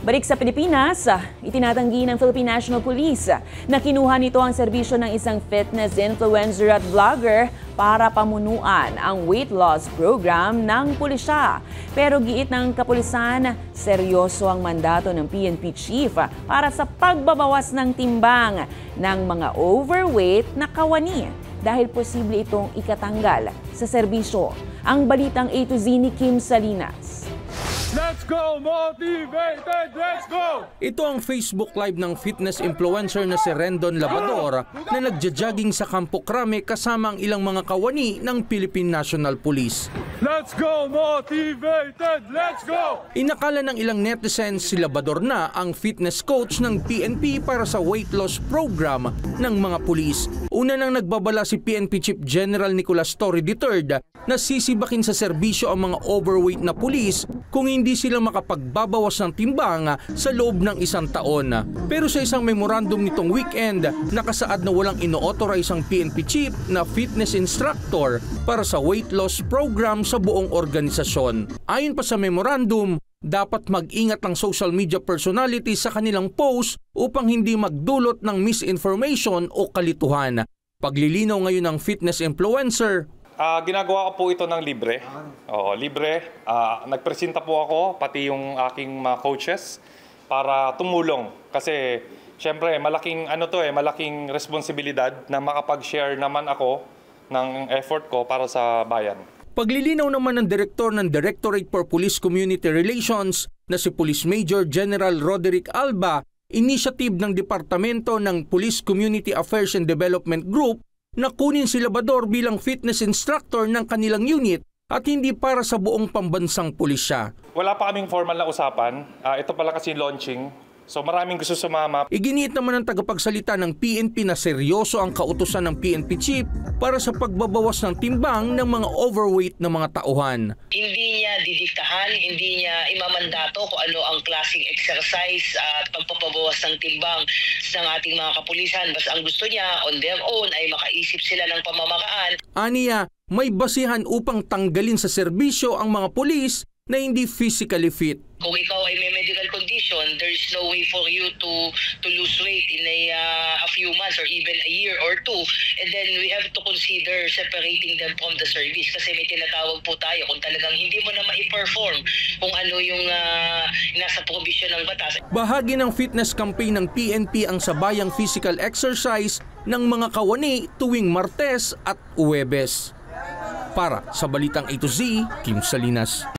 Balik sa Pilipinas, itinatanggi ng Philippine National Police na kinuha nito ang serbisyo ng isang fitness influencer at vlogger para pamunuan ang weight loss program ng pulisya. Pero giit ng kapulisan, seryoso ang mandato ng PNP chief para sa pagbabawas ng timbang ng mga overweight na kawani dahil posible itong ikatanggal sa serbisyo. Ang balitang A to Z ni Kim Salinas. Let's go, motivated! Let's go! Ito ang Facebook Live ng fitness influencer na si Rendon Labador na nagja-jogging sa Campo Crame kasama ang ilang mga kawani ng Philippine National Police. Let's go, motivated! Let's go! Inakala ng ilang netizens si Labador na ang fitness coach ng PNP para sa weight loss program ng mga pulis. Una nang nagbabala si PNP Chief General Nicolas Torre III na sisibakin sa serbisyo ang mga overweight na pulis kung hindi sila makapagbabawas ng timbang sa loob ng isang taon. Pero sa isang memorandum nitong weekend, nakasaad na walang ino-authorize ang PNP chief na fitness instructor para sa weight loss program sa buong organisasyon. Ayon pa sa memorandum, dapat mag-ingat ang social media personality sa kanilang post upang hindi magdulot ng misinformation o kalituhan. Paglilinaw ngayon ng fitness influencer, ginagawa ko po ito ng libre. Libre. Nagpresenta po ako, pati yung aking mga coaches, para tumulong. Kasi, syempre, malaking responsibilidad na makapag-share naman ako ng effort ko para sa bayan. Paglilinaw naman ng direktor ng Directorate for Police Community Relations na si Police Major General Roderick Alba, initiative ng Departamento ng Police Community Affairs and Development Group na kunin si Labador bilang fitness instructor ng kanilang unit at hindi para sa buong pambansang pulisya. Wala pa kaming formal na usapan. Ito pala kasi launching. So maraming gusto sumama. Iginiit naman ng tagapagsalita ng PNP na seryoso ang kautusan ng PNP chief para sa pagbabawas ng timbang ng mga overweight na mga tauhan. Hindi niya didiktahan, hindi niya imamandato kung ano ang klaseng exercise at pagpapabawas ng timbang ng ating mga kapulisan. Basta ang gusto niya on their own ay makaisip sila ng pamamaraan. Aniya, may basihan upang tanggalin sa serbisyo ang mga pulis na hindi physically fit. Kung ikaw ay may medical condition, there is no way for you to lose weight in a few months or even a year or two. And then we have to consider separating them from the service kasi may tinatawag po tayo kung talagang hindi mo na ma-perform kung ano yung nasa provision ng batas. Bahagi ng fitness campaign ng PNP ang sabayang physical exercise ng mga kawani tuwing Martes at Huwebes. Para sa Balitang A to Z, Kim Salinas.